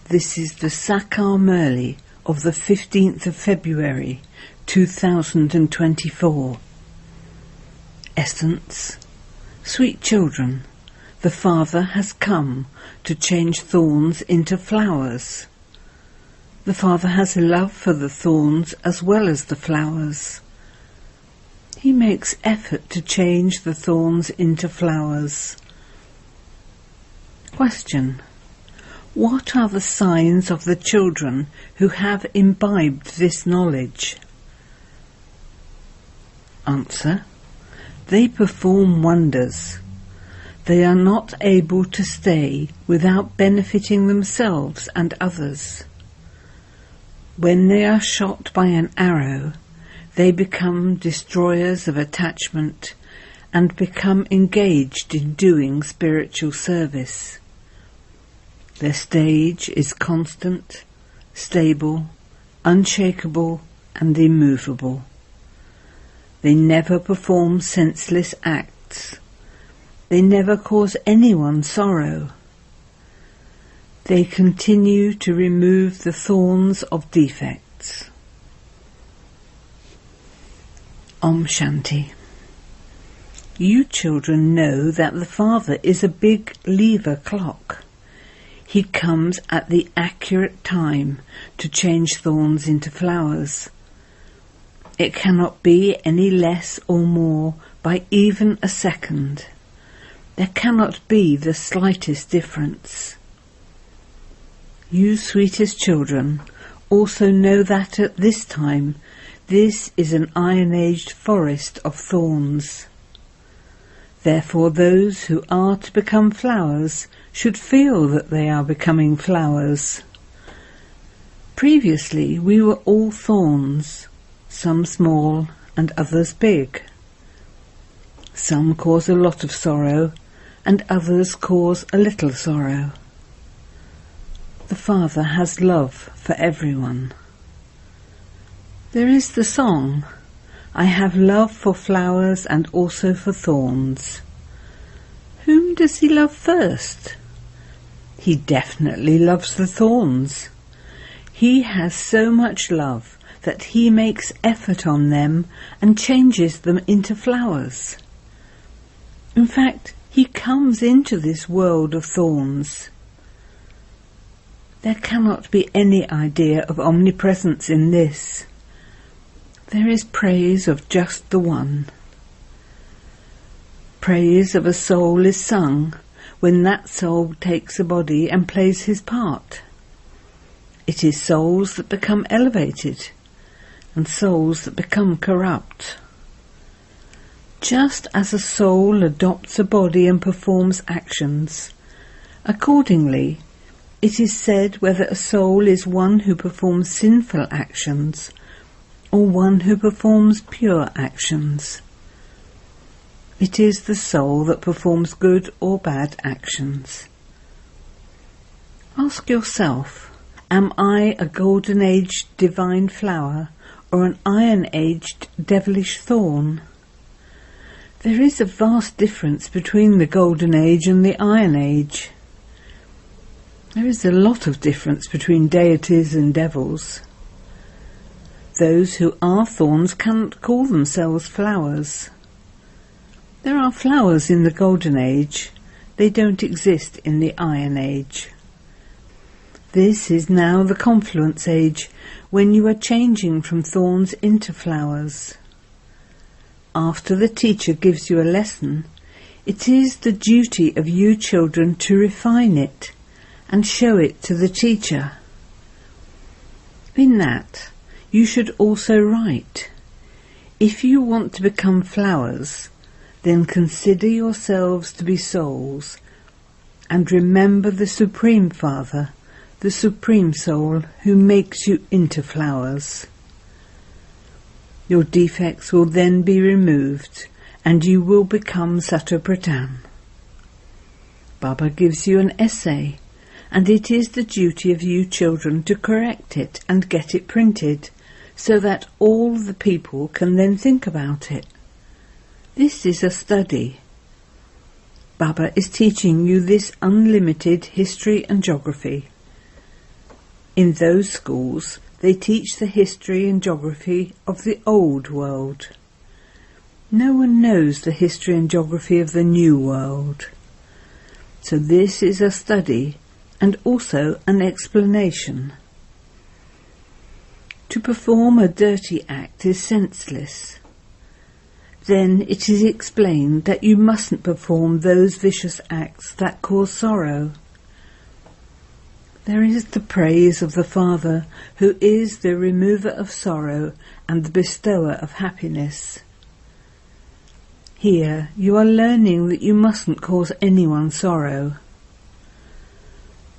This is the Sakar Murli of the 15th of February 2024. Essence. Sweet children, the Father has come to change thorns into flowers. The Father has love for the thorns as well as the flowers. He makes effort to change the thorns into flowers. Question. What are the signs of the children who have imbibed this knowledge? Answer. They perform wonders. They are not able to stay without benefiting themselves and others. When they are shot by an arrow, they become destroyers of attachment and become engaged in doing spiritual service. Their stage is constant, stable, unshakable and immovable. They never perform senseless acts. They never cause anyone sorrow. They continue to remove the thorns of defects. Om Shanti. You children know that the Father is a big lever clock. He comes at the accurate time to change thorns into flowers. It cannot be any less or more by even a second. There cannot be the slightest difference. You sweetest children also know that at this time this is an iron-aged forest of thorns. Therefore those who are to become flowers should feel that they are becoming flowers. Previously we were all thorns, some small and others big. Some cause a lot of sorrow and others cause a little sorrow. The Father has love for everyone. There is the song, I have love for flowers and also for thorns. Whom does he love first? He definitely loves the thorns. He has so much love that he makes effort on them and changes them into flowers. In fact, he comes into this world of thorns. There cannot be any idea of omnipresence in this. There is praise of just the one. Praise of a soul is sung when that soul takes a body and plays his part. It is souls that become elevated and souls that become corrupt. Just as a soul adopts a body and performs actions, accordingly, it is said whether a soul is one who performs sinful actions or one who performs pure actions. It is the soul that performs good or bad actions. Ask yourself, am I a golden-aged divine flower or an iron-aged devilish thorn? There is a vast difference between the golden age and the iron age. There is a lot of difference between deities and devils. Those who are thorns cannot call themselves flowers. There are flowers in the golden age. They don't exist in the iron age. This is now the confluence age, when you are changing from thorns into flowers. After the teacher gives you a lesson, it is the duty of you children to refine it and show it to the teacher. In that, you should also write. If you want to become flowers, then consider yourselves to be souls, and remember the Supreme Father, the Supreme Soul, who makes you into flowers. Your defects will then be removed, and you will become Satopratan. Baba gives you an essay, and it is the duty of you children to correct it and get it printed, so that all the people can then think about it. This is a study. Baba is teaching you this unlimited history and geography. In those schools, they teach the history and geography of the old world. No one knows the history and geography of the new world. So this is a study and also an explanation. To perform a dirty act is senseless. Then it is explained that you mustn't perform those vicious acts that cause sorrow. There is the praise of the Father, who is the remover of sorrow and the bestower of happiness. Here you are learning that you mustn't cause anyone sorrow.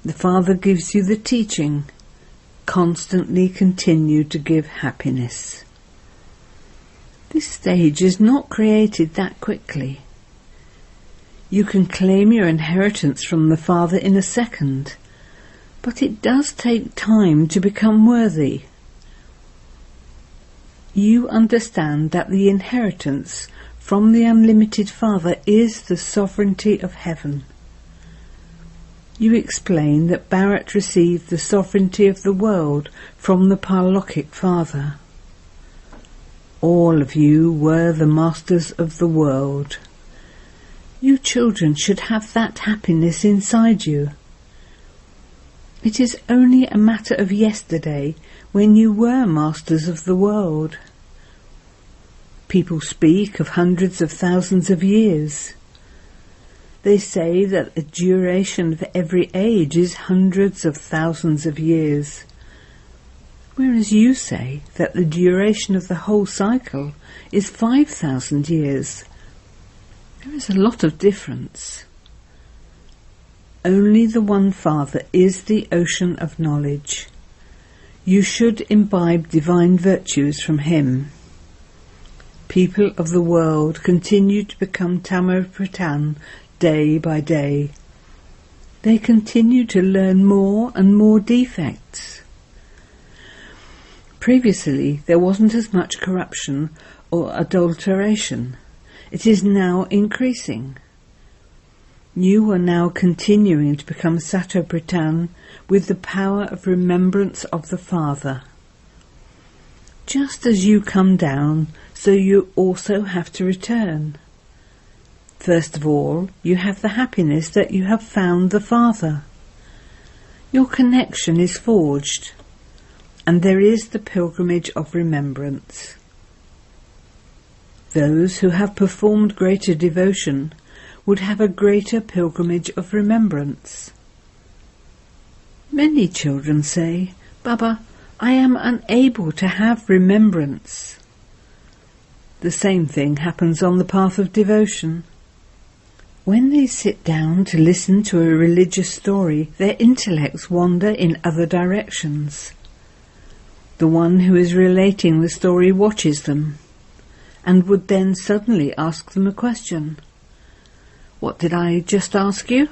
The Father gives you the teaching, constantly continue to give happiness. This stage is not created that quickly. You can claim your inheritance from the Father in a second, but it does take time to become worthy. You understand that the inheritance from the unlimited Father is the sovereignty of heaven. You explain that Bharat received the sovereignty of the world from the Paralokic Father. All of you were the masters of the world. You children should have that happiness inside you. It is only a matter of yesterday when you were masters of the world. People speak of hundreds of thousands of years. They say that the duration of every age is hundreds of thousands of years, whereas you say that the duration of the whole cycle is 5,000 years. There is a lot of difference. Only the one Father is the ocean of knowledge. You should imbibe divine virtues from him. People of the world continue to become Tamar-Pradhan day by day. They continue to learn more and more defects. Previously, there wasn't as much corruption or adulteration. It is now increasing. You are now continuing to become Sato-Pradhan with the power of remembrance of the Father. Just as you come down, so you also have to return. First of all, you have the happiness that you have found the Father. Your connection is forged, and there is the pilgrimage of remembrance. Those who have performed greater devotion would have a greater pilgrimage of remembrance. Many children say, "Baba, I am unable to have remembrance." The same thing happens on the path of devotion. When they sit down to listen to a religious story, their intellects wander in other directions. The one who is relating the story watches them, and would then suddenly ask them a question. "What did I just ask you?"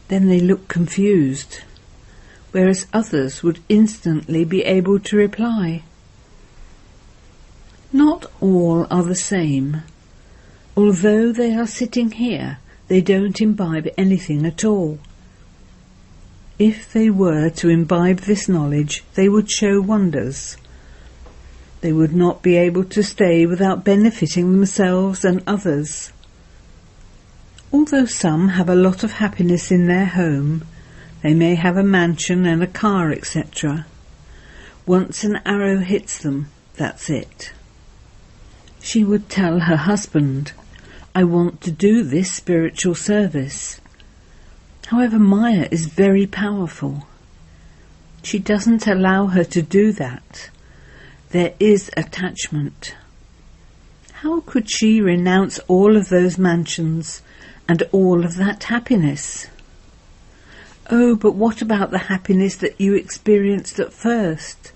Then they look confused, whereas others would instantly be able to reply. Not all are the same. Although they are sitting here, they don't imbibe anything at all. If they were to imbibe this knowledge, they would show wonders. They would not be able to stay without benefiting themselves and others. Although some have a lot of happiness in their home, they may have a mansion and a car, etc. Once an arrow hits them, that's it. She would tell her husband, "I want to do this spiritual service." However, Maya is very powerful. She doesn't allow her to do that. There is attachment. How could she renounce all of those mansions and all of that happiness? Oh, but what about the happiness that you experienced at first?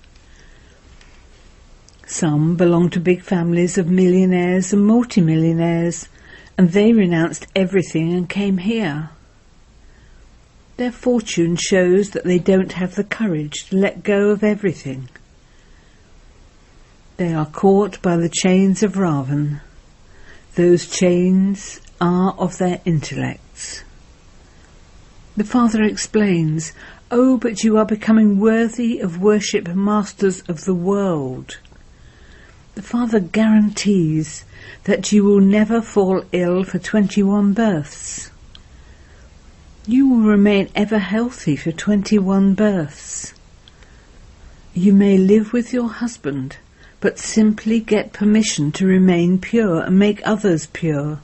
Some belong to big families of millionaires and multimillionaires, and they renounced everything and came here. Their fortune shows that they don't have the courage to let go of everything. They are caught by the chains of Ravan. Those chains are of their intellects. The Father explains, Oh, but you are becoming worthy of worship, masters of the world. The Father guarantees that you will never fall ill for 21 births. You will remain ever healthy for 21 births. You may live with your husband, but simply get permission to remain pure and make others pure.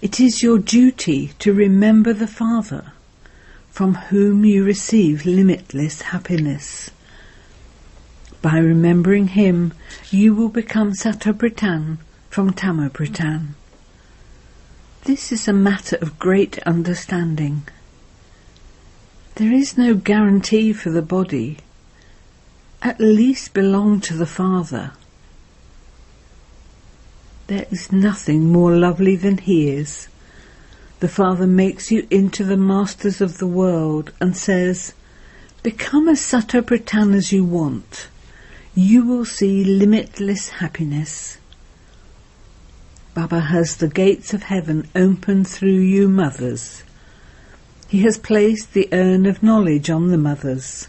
It is your duty to remember the Father, from whom you receive limitless happiness. By remembering him, you will become Satobritan from Tamobritan. This is a matter of great understanding. There is no guarantee for the body. At least belong to the Father. There is nothing more lovely than he is. The Father makes you into the masters of the world and says, become as Satobritan as you want. You will see limitless happiness. Baba has the gates of heaven open through you mothers. He has placed the urn of knowledge on the mothers.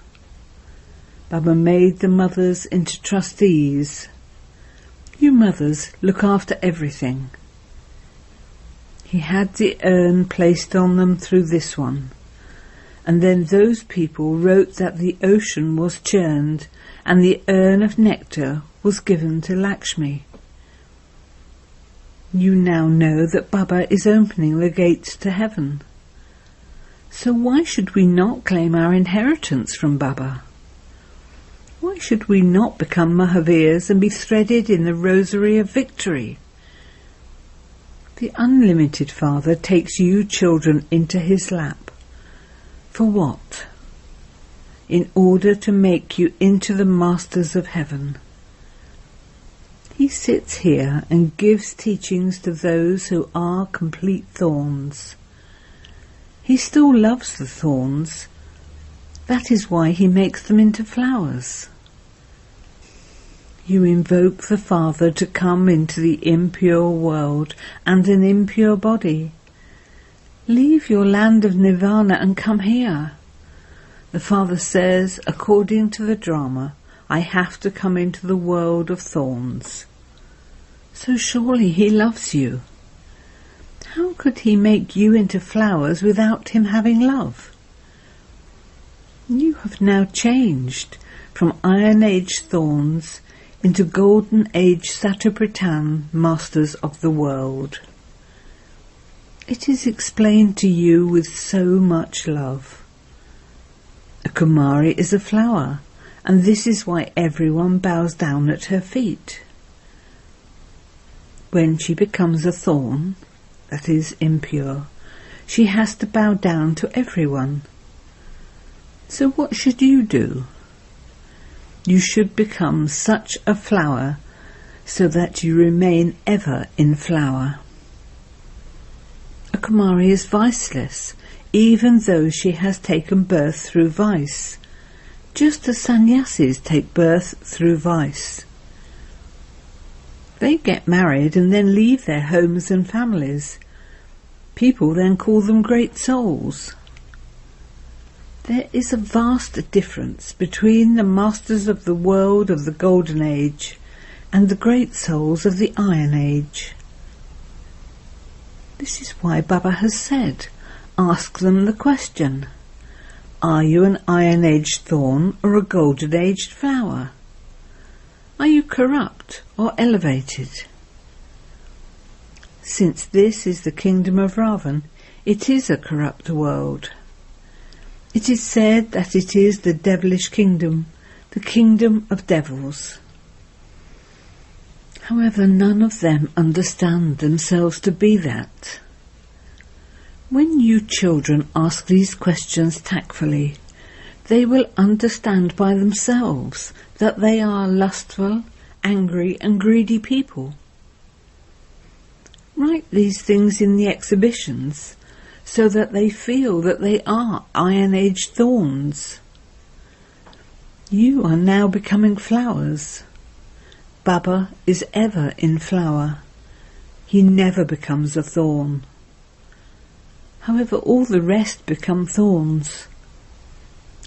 Baba made the mothers into trustees. You mothers look after everything. He had the urn placed on them through this one, and then those people wrote that the ocean was churned and the urn of nectar was given to Lakshmi. You now know that Baba is opening the gates to heaven. So why should we not claim our inheritance from Baba? Why should we not become Mahavirs and be threaded in the rosary of victory? The unlimited Father takes you children into his lap. For what? In order to make you into the masters of heaven. He sits here and gives teachings to those who are complete thorns. He still loves the thorns. That is why he makes them into flowers. You invoke the Father to come into the impure world and an impure body. Leave your land of nirvana and come here. The Father says, according to the drama, I have to come into the world of thorns. So surely he loves you. How could he make you into flowers without him having love? You have now changed from Iron Age thorns into Golden Age Satobritan, masters of the world. It is explained to you with so much love. A Kumari is a flower, and this is why everyone bows down at her feet. When she becomes a thorn, that is impure, she has to bow down to everyone. So what should you do? You should become such a flower so that you remain ever in flower. A Kumari is viceless, even though she has taken birth through vice, just as sannyasis take birth through vice. They get married and then leave their homes and families. People then call them great souls. There is a vast difference between the masters of the world of the Golden Age and the great souls of the Iron Age. This is why Baba has said, ask them the question, are you an Iron Age thorn or a Golden Age flower? Are you corrupt or elevated? Since this is the kingdom of Ravan, it is a corrupt world. It is said that it is the devilish kingdom, the kingdom of devils. However, none of them understand themselves to be that. When you children ask these questions tactfully, they will understand by themselves that they are lustful, angry and greedy people. Write these things in the exhibitions so that they feel that they are Iron Age thorns. You are now becoming flowers. Baba is ever in flower. He never becomes a thorn. However, all the rest become thorns.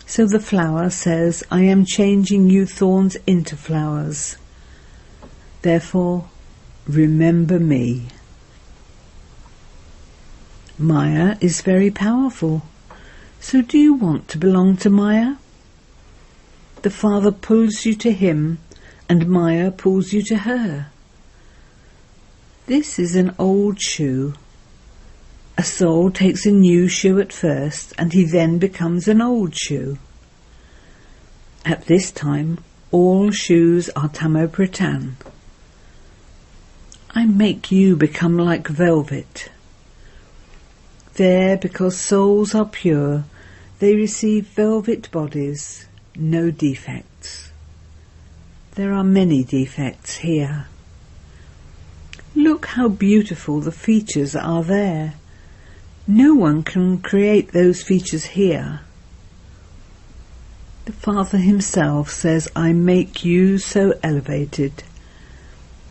So the flower says, I am changing you thorns into flowers. Therefore, remember me. Maya is very powerful. So do you want to belong to Maya? The Father pulls you to him, and Maya pulls you to her. This is an old shoe. A soul takes a new shoe at first, and he then becomes an old shoe. At this time, all shoes are tamo-pratan. I make you become like velvet. There, because souls are pure, they receive velvet bodies, no defects. There are many defects here. Look how beautiful the features are there. No one can create those features here. The Father himself says, I make you so elevated.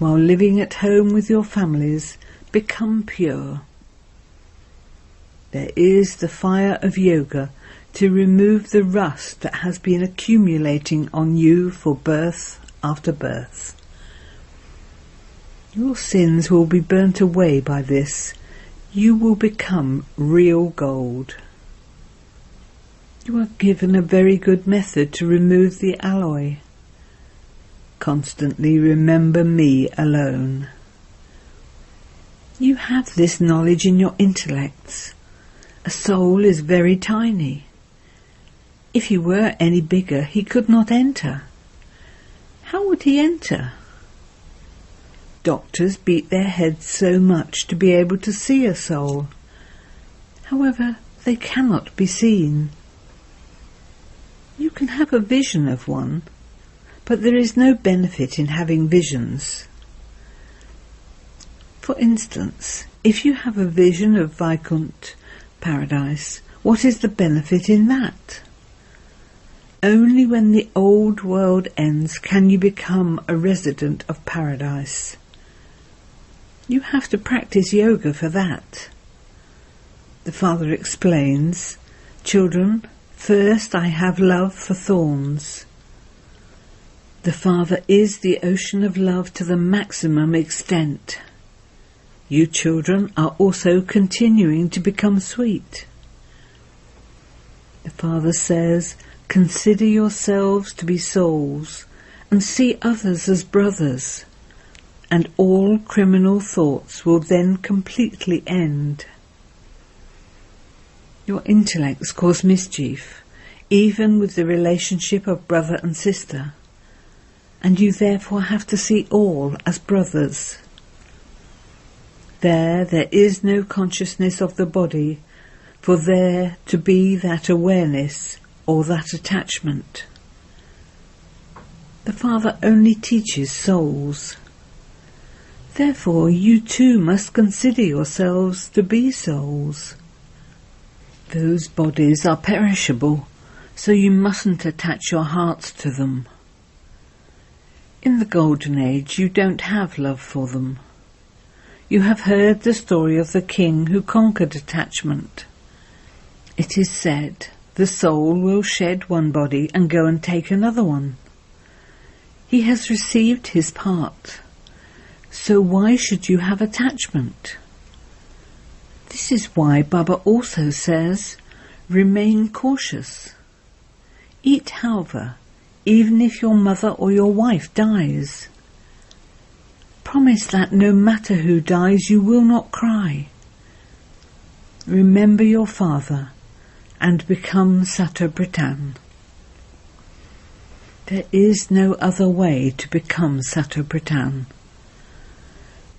While living at home with your families, become pure. There is the fire of yoga to remove the rust that has been accumulating on you for birth after birth. Your sins will be burnt away by this. You will become real gold. You are given a very good method to remove the alloy. Constantly remember me alone. You have this knowledge in your intellects. A soul is very tiny. If he were any bigger, he could not enter. How would he enter? Doctors beat their heads so much to be able to see a soul. However, they cannot be seen. You can have a vision of one, but there is no benefit in having visions. For instance, if you have a vision of Vaikuntha, paradise, what is the benefit in that? Only when the old world ends can you become a resident of paradise. You have to practice yoga for that. The Father explains, children, first I have love for thorns. The Father is the ocean of love to the maximum extent. You children are also continuing to become sweet. The Father says, consider yourselves to be souls and see others as brothers, and all criminal thoughts will then completely end. Your intellects cause mischief, even with the relationship of brother and sister, and you therefore have to see all as brothers. There is no consciousness of the body, for there to be that awareness or that attachment. The Father only teaches souls. Therefore you too must consider yourselves to be souls. Those bodies are perishable, so you mustn't attach your hearts to them. In the Golden Age you don't have love for them. You have heard the story of the king who conquered attachment. It is said, the soul will shed one body and go and take another one. He has received his part. So why should you have attachment? This is why Baba also says, remain cautious. Eat halva, even if your mother or your wife dies. Promise that no matter who dies, you will not cry. Remember your father and become Sato-Britan. There is no other way to become Sato-Britan.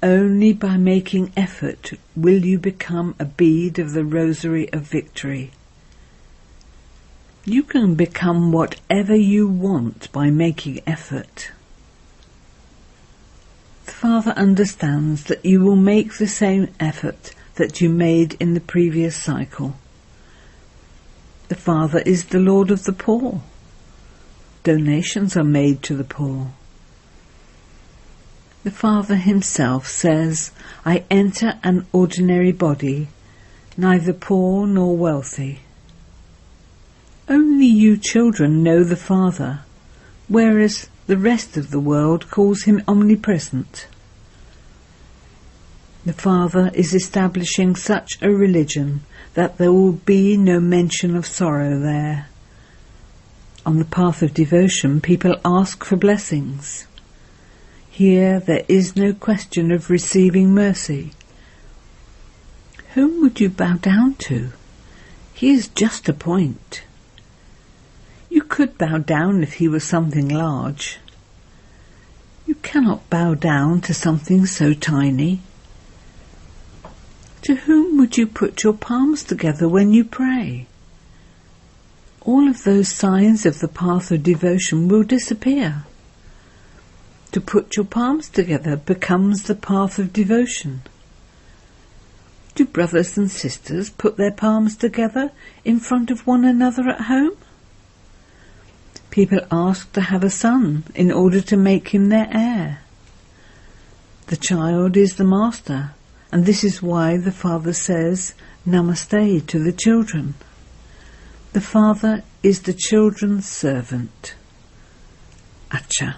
Only by making effort will you become a bead of the rosary of victory. You can become whatever you want by making effort. The Father understands that you will make the same effort that you made in the previous cycle. The Father is the Lord of the poor. Donations are made to the poor. The Father himself says, I enter an ordinary body, neither poor nor wealthy. Only you children know the Father, whereas the rest of the world calls him omnipresent. The Father is establishing such a religion that there will be no mention of sorrow there. On the path of devotion, people ask for blessings. Here there is no question of receiving mercy. Whom would you bow down to? He is just a point. You could bow down if he was something large. You cannot bow down to something so tiny. To whom would you put your palms together when you pray? All of those signs of the path of devotion will disappear. To put your palms together becomes the path of devotion. Do brothers and sisters put their palms together in front of one another at home? People ask to have a son in order to make him their heir. The child is the master, and this is why the Father says Namaste to the children. The Father is the children's servant. Acha.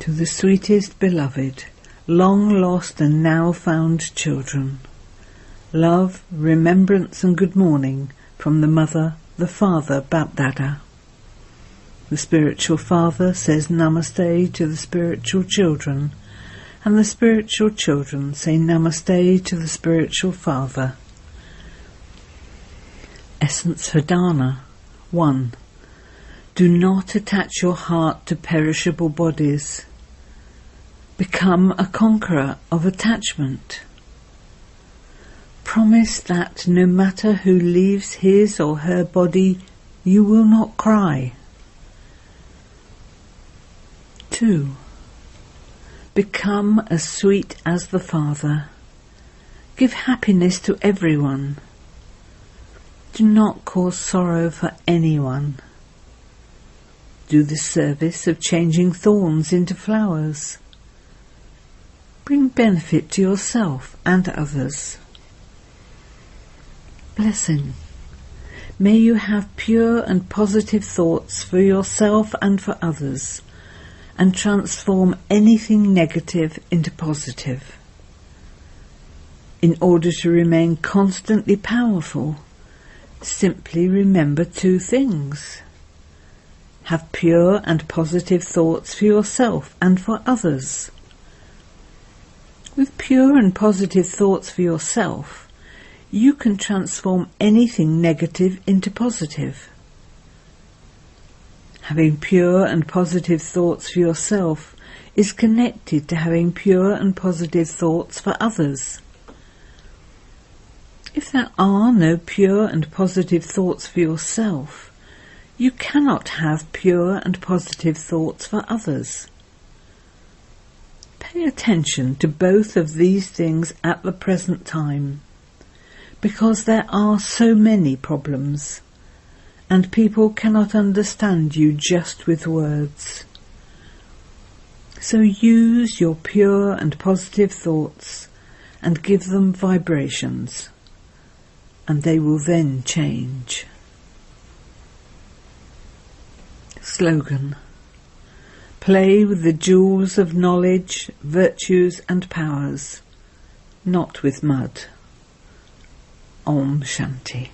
To the sweetest beloved, long lost and now found children, love, remembrance and good morning from the Mother, the Father, Bapdada. The spiritual Father says Namaste to the spiritual children, and the spiritual children say Namaste to the spiritual Father. Essence for Dana. 1. Do not attach your heart to perishable bodies. Become a conqueror of attachment. Promise that no matter who leaves his or her body, you will not cry. 2. Become as sweet as the Father. Give happiness to everyone. Do not cause sorrow for anyone. Do the service of changing thorns into flowers. Bring benefit to yourself and others. Blessing. May you have pure and positive thoughts for yourself and for others, and transform anything negative into positive. In order to remain constantly powerful, simply remember 2 things. Have pure and positive thoughts for yourself and for others. With pure and positive thoughts for yourself, you can transform anything negative into positive. Having pure and positive thoughts for yourself is connected to having pure and positive thoughts for others. If there are no pure and positive thoughts for yourself, you cannot have pure and positive thoughts for others. Pay attention to both of these things at the present time, because there are so many problems, and people cannot understand you just with words. So use your pure and positive thoughts and give them vibrations, and they will then change. Slogan. Play with the jewels of knowledge, virtues and powers, not with mud. Om Shanti.